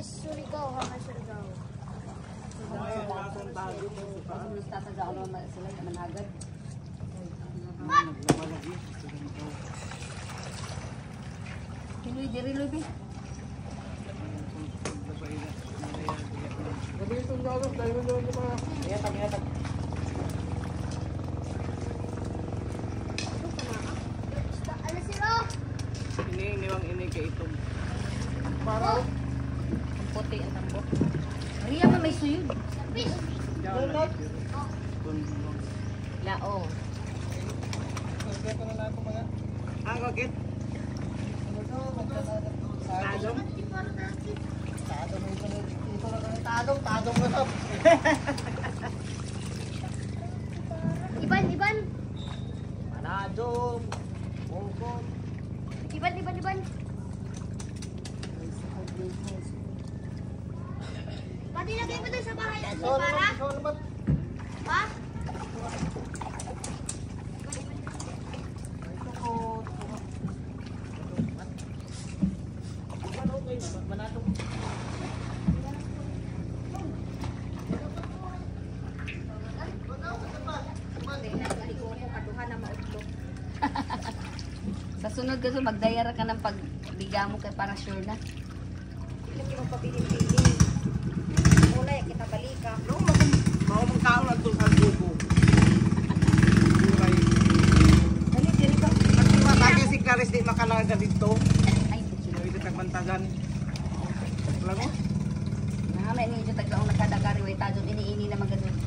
is Surigao, how much Surigao? Tatagao naman sila naman agad. Pinuy diri lubi. Ini kay itong Para Puti ang tambok. Maria man may suyod. Lao. ang kakit. Tadong na sab. Iban. Manadong. Bongkong. Iban. Pati lagay mo doon sa bahay at para? Pa? Sa sunod kasi magdayara ka ng pagbiga mo kay para sure na. Hindi mo papiling-piling. Muna yung kita balika. Mau mengkaon ang tulad buko. Buray. Dali ka. Pag matake si Karis di makalaga dito. Ay, Sino ito tagmantagan. Lago? nahamay ni ito taglaong nakadagari way tadon iniini na magandang